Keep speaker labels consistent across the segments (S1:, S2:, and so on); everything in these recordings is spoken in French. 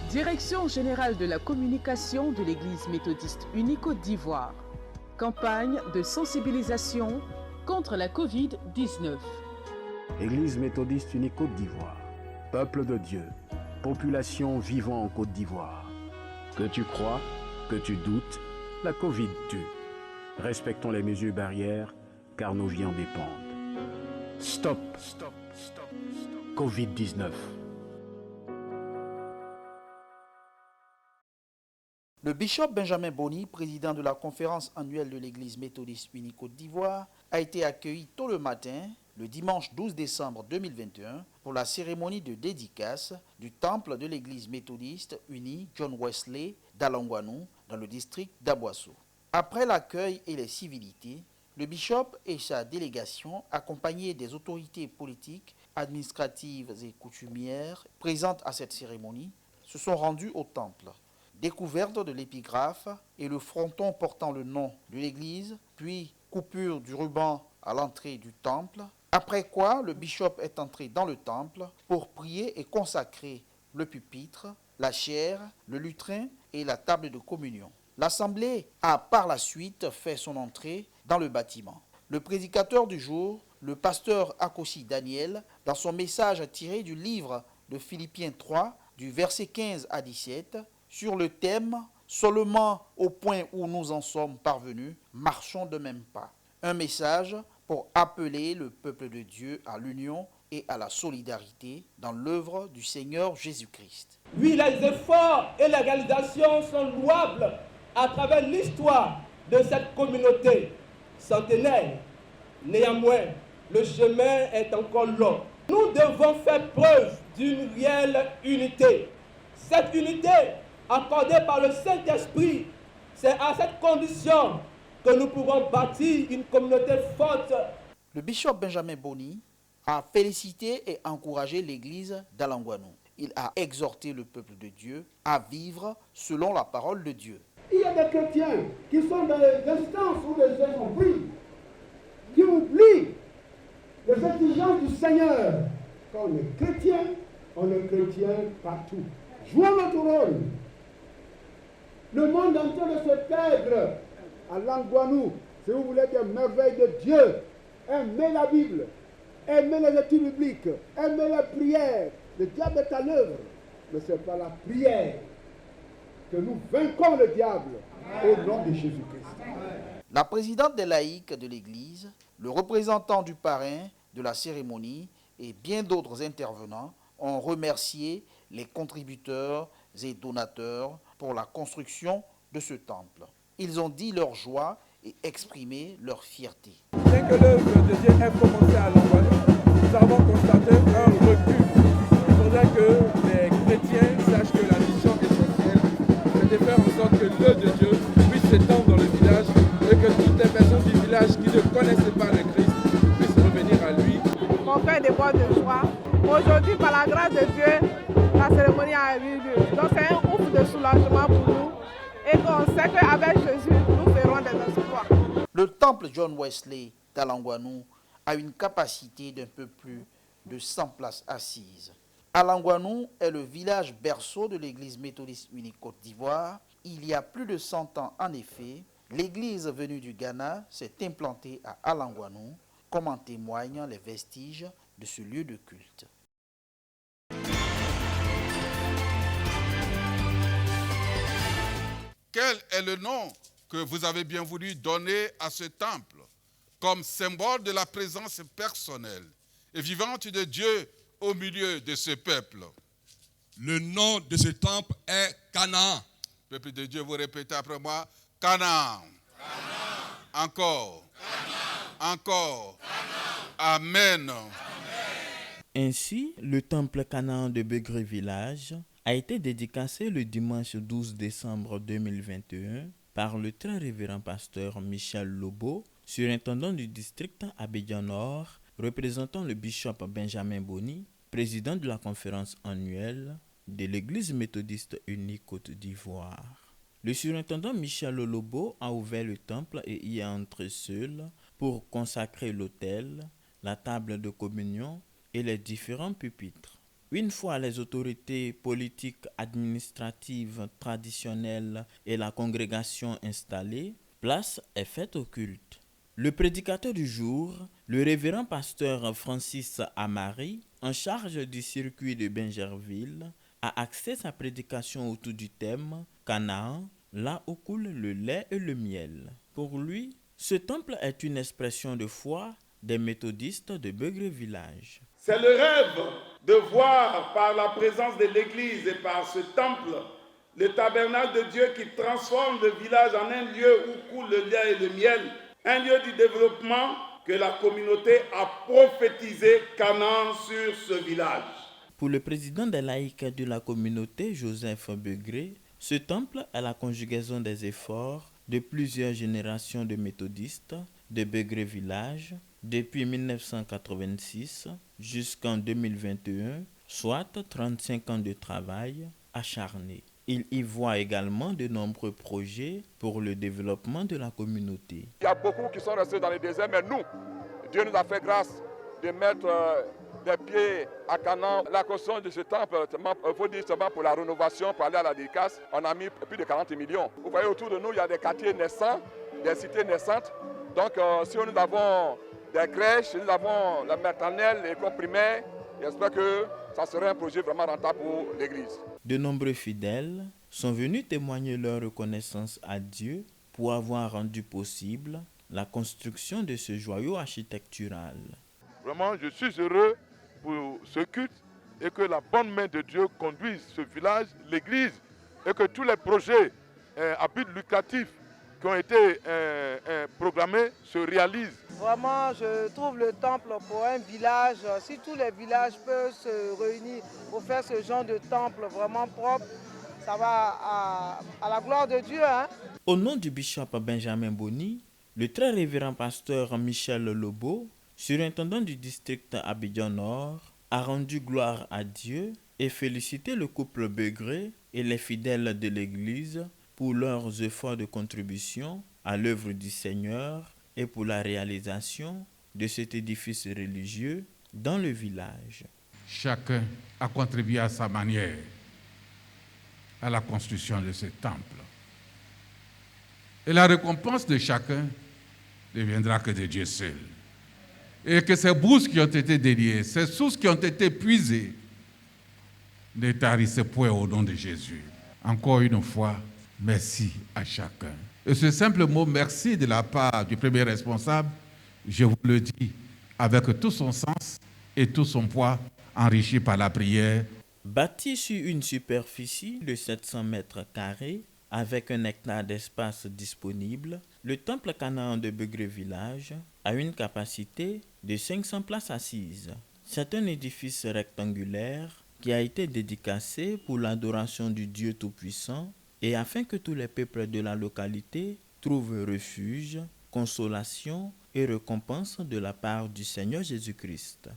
S1: Direction générale de la communication de l'Église méthodiste unie Côte d'Ivoire. Campagne de sensibilisation contre la Covid-19.
S2: Église méthodiste unie Côte d'Ivoire. Peuple de Dieu, population vivant en Côte d'Ivoire. Que tu crois, que tu doutes, la Covid tue. Respectons les mesures barrières, car nos vies en dépendent. Stop, Covid-19.
S3: Le bishop Benjamin Boni, président de la conférence annuelle de l'Église méthodiste unie Côte d'Ivoire, a été accueilli tôt le matin, le dimanche 12 décembre 2021, pour la cérémonie de dédicace du temple de l'Église méthodiste unie John Wesley d'Alangwanou, dans le district d'Aboissou. Après l'accueil et les civilités, le bishop et sa délégation, accompagnés des autorités politiques, administratives et coutumières présentes à cette cérémonie, se sont rendus au temple. Découverte de l'épigraphe et le fronton portant le nom de l'église, puis coupure du ruban à l'entrée du temple, après quoi le bishop est entré dans le temple pour prier et consacrer le pupitre, la chaire, le lutrin et la table de communion. L'assemblée a par la suite fait son entrée dans le bâtiment. Le prédicateur du jour, le pasteur Akosi Daniel, dans son message tiré du livre de Philippiens 3, du verset 15 à 17, sur le thème « Seulement au point où nous en sommes parvenus, marchons de même pas ». Un message pour appeler le peuple de Dieu à l'union et à la solidarité dans l'œuvre du Seigneur Jésus-Christ.
S4: Oui, les efforts et les réalisations sont louables à travers l'histoire de cette communauté centenaire. Néanmoins, le chemin est encore long. Nous devons faire preuve d'une réelle unité. Cette unité accordée par le Saint-Esprit, c'est à cette condition que nous pouvons bâtir une communauté forte.
S3: Le bishop Benjamin Boni a félicité et encouragé l'église d'Alangwanou. Il a exhorté le peuple de Dieu à vivre selon la parole de Dieu.
S5: Il y a des chrétiens qui sont dans les instances où les gens sont pris, qui oublient les exigences du Seigneur. Quand on est chrétien partout. Jouons notre rôle. Le monde entier de se perdre à Langwanou, si vous voulez des merveilles de Dieu. Aimez la Bible, aimez les études bibliques, aimez les prières. Le diable est à l'œuvre, mais ce n'est pas la prière que nous vaincons le diable au nom de Jésus-Christ.
S3: La présidente des laïcs de l'Église, le représentant du parrain de la cérémonie et bien d'autres intervenants ont remercié les contributeurs et donateurs pour la construction de ce temple. Ils ont dit leur joie et exprimé leur fierté.
S6: Bien que l'œuvre de Dieu ait commencé à Langwanou, nous avons constaté un recul. Il faudrait que les chrétiens sachent que la mission essentielle, c'est de faire en sorte que l'œuvre de Dieu puisse s'étendre dans le village et que toutes les personnes du village qui ne connaissaient pas le Christ puissent revenir à lui.
S7: Mon cœur déborde de joie. Aujourd'hui, par la grâce de Dieu, la cérémonie a eu lieu. Donc c'est un ouf de soulagement pour nous et qu'on sait qu'avec Jésus, nous ferons des exploits.
S3: Le temple John Wesley d'Alangwanou a une capacité d'un peu plus de 100 places assises. Alangwanou est le village berceau de l'église méthodiste unie Côte d'Ivoire. Il y a plus de 100 ans, en effet, l'église venue du Ghana s'est implantée à Alangwanou, comme en témoignent les vestiges de ce lieu de culte.
S8: Quel est le nom que vous avez bien voulu donner à ce temple comme symbole de la présence personnelle et vivante de Dieu au milieu de ce peuple?
S9: Le nom de ce temple est Canaan.
S8: Peuple de Dieu, vous répétez après moi, Canaan. Encore. Canaan. Encore. Canaan. Amen.
S10: Ainsi, le temple Canaan de Begré Village a été dédicacé le dimanche 12 décembre 2021 par le très révérend pasteur Michel Lobo, surintendant du district Abidjan Nord, représentant le bishop Benjamin Boni, président de la conférence annuelle de l'Église méthodiste unie Côte d'Ivoire. Le surintendant Michel Lobo a ouvert le temple et y est entré seul pour consacrer l'autel, la table de communion et les différents pupitres. Une fois les autorités politiques, administratives, traditionnelles et la congrégation installées, place est faite au culte. Le prédicateur du jour, le révérend pasteur Francis Amari, en charge du circuit de Bingerville, a axé sa prédication autour du thème « Canaan, là où coule le lait et le miel ». Pour lui, ce temple est une expression de foi des méthodistes de Begré Village.
S11: C'est le rêve de voir par la présence de l'Église et par ce temple le tabernacle de Dieu qui transforme le village en un lieu où coule le lait et le miel, un lieu du développement que la communauté a prophétisé Canaan sur ce village.
S10: Pour le président des laïcs de la communauté, Joseph Begré, ce temple est la conjugaison des efforts de plusieurs générations de méthodistes de Begré Village depuis 1986 jusqu'en 2021, soit 35 ans de travail acharné. Il y voit également de nombreux projets pour le développement de la communauté.
S12: Il y a beaucoup qui sont restés dans le désert, mais nous, Dieu nous a fait grâce de mettre des pieds à Canaan. La construction de ce temple, il faut dire seulement pour la rénovation, pour aller à la dédicace, on a mis plus de 40 millions. Vous voyez autour de nous, il y a des quartiers naissants, des cités naissantes. Donc si nous avons des crèches, nous avons la maternelle, l'école primaire, j'espère que ça serait un projet vraiment rentable pour l'Église.
S10: De nombreux fidèles sont venus témoigner leur reconnaissance à Dieu pour avoir rendu possible la construction de ce joyau architectural.
S13: Vraiment, je suis heureux pour ce culte et que la bonne main de Dieu conduise ce village, l'Église, et que tous les projets à but lucratif qui ont été programmés se réalisent.
S7: Vraiment, je trouve le temple pour un village, si tous les villages peuvent se réunir pour faire ce genre de temple vraiment propre, ça va à la gloire de Dieu. Hein?
S10: Au nom du bishop Benjamin Boni, le très révérend pasteur Michel Lobo, surintendant du district Abidjan Nord, a rendu gloire à Dieu et félicité le couple Begré et les fidèles de l'Église pour leurs efforts de contribution à l'œuvre du Seigneur et pour la réalisation de cet édifice religieux dans le village.
S8: Chacun a contribué à sa manière à la construction de ce temple. Et la récompense de chacun ne viendra que de Dieu seul. Et que ces bourses qui ont été déliées, ces sources qui ont été puisées, ne tarissent point au nom de Jésus. Encore une fois, merci à chacun. Et ce simple mot merci de la part du premier responsable, je vous le dis, avec tout son sens et tout son poids, enrichi par la prière.
S10: Bâti sur une superficie de 700 mètres carrés, avec un hectare d'espace disponible, le temple Canaan de Begré Village a une capacité de 500 places assises. C'est un édifice rectangulaire qui a été dédicacé pour l'adoration du Dieu Tout-Puissant et afin que tous les peuples de la localité trouvent refuge, consolation et récompense de la part du Seigneur Jésus-Christ.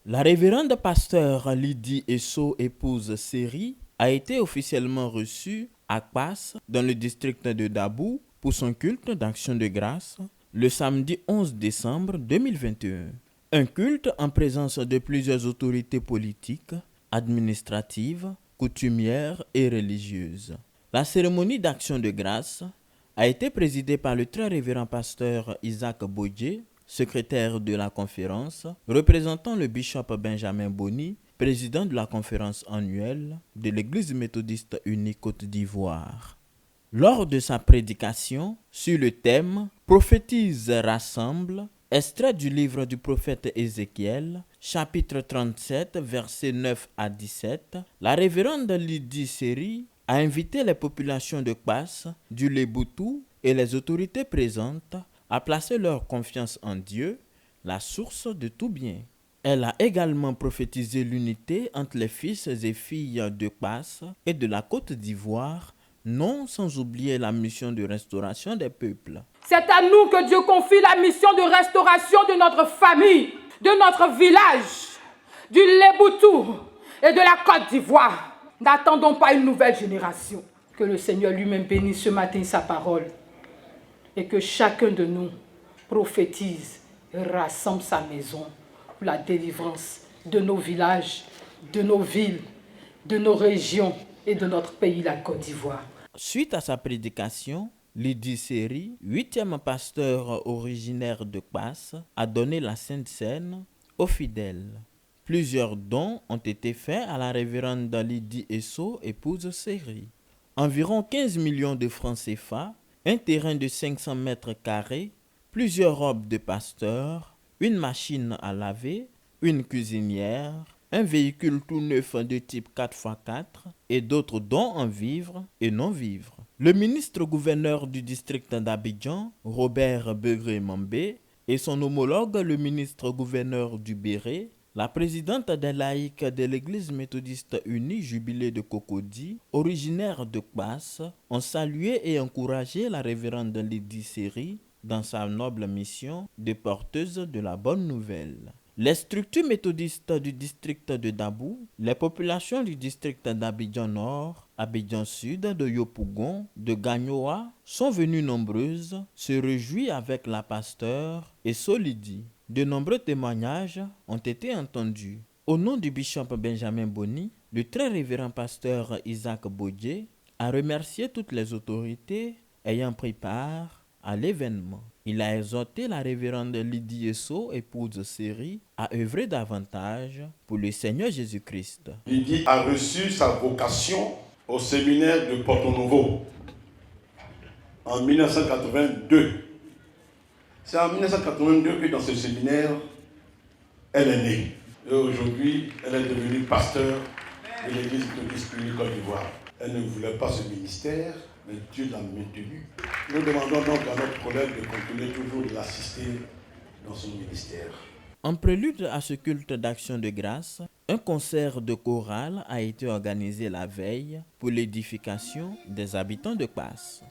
S10: La révérende pasteur Lydie Esso, épouse Série, a été officiellement reçue à Kpass, dans le district de Dabou, pour son culte d'action de grâce, le samedi 11 décembre 2021. Un culte en présence de plusieurs autorités politiques, administratives, coutumières et religieuses. La cérémonie d'action de grâce a été présidée par le très révérend pasteur Isaac Bodje, secrétaire de la conférence, représentant le bishop Benjamin Boni, président de la conférence annuelle de l'Église méthodiste unie Côte d'Ivoire. Lors de sa prédication sur le thème « Prophétise, rassemble », extrait du livre du prophète Ézéchiel, chapitre 37, versets 9 à 17, la révérende Lydie Série a invité les populations de Kpass, du Léboutou et les autorités présentes à placer leur confiance en Dieu, la source de tout bien. Elle a également prophétisé l'unité entre les fils et filles de Kpass et de la Côte d'Ivoire, non sans oublier la mission de restauration des peuples.
S14: C'est à nous que Dieu confie la mission de restauration de notre famille, de notre village, du Léboutou et de la Côte d'Ivoire. N'attendons pas une nouvelle génération. Que le Seigneur lui-même bénisse ce matin sa parole. et que chacun de nous prophétise et rassemble sa maison pour la délivrance de nos villages, de nos villes, de nos régions et de notre pays, la Côte d'Ivoire.
S10: Suite à sa prédication, Lydie Seri, 8e pasteur originaire de Kpass, a donné la Sainte Seine aux fidèles. Plusieurs dons ont été faits à la révérende Lydie Esso, épouse Seri. Environ 15 millions de francs CFA, un terrain de 500 mètres carrés, plusieurs robes de pasteur, une machine à laver, une cuisinière, un véhicule tout neuf de type 4x4 et d'autres dons en vivres et non-vivres. Le ministre-gouverneur du district d'Abidjan, Robert Begré-Mambé, et son homologue, le ministre-gouverneur du Béret, la présidente des laïcs de l'Église méthodiste unie Jubilé de Cocody, originaire de Kpass, ont salué et encouragé la révérende Lydie Seri dans sa noble mission de porteuse de la bonne nouvelle. Les structures méthodistes du district de Dabou, les populations du district d'Abidjan Nord, Abidjan Sud, de Yopougon, de Gagnoa sont venues nombreuses, se réjouir avec la pasteur et Lydie. De nombreux témoignages ont été entendus. Au nom du bishop Benjamin Boni, le très révérend pasteur Isaac Bodier a remercié toutes les autorités ayant pris part à l'événement. Il a exhorté la révérende Lydie Esso, épouse Seri, à œuvrer davantage pour le Seigneur Jésus-Christ.
S15: Lydie a reçu sa vocation au séminaire de Porto-Novo en 1982. C'est en 1982 que dans ce séminaire, elle est née. Et aujourd'hui, elle est devenue pasteur de l'Église méthodiste unie Côte d'Ivoire. Elle ne voulait pas ce ministère, mais Dieu l'a maintenue. Nous demandons donc à notre collègue de continuer toujours de l'assister dans son ministère.
S10: En prélude à ce culte d'action de grâce, un concert de chorale a été organisé la veille pour l'édification des habitants de Kpass.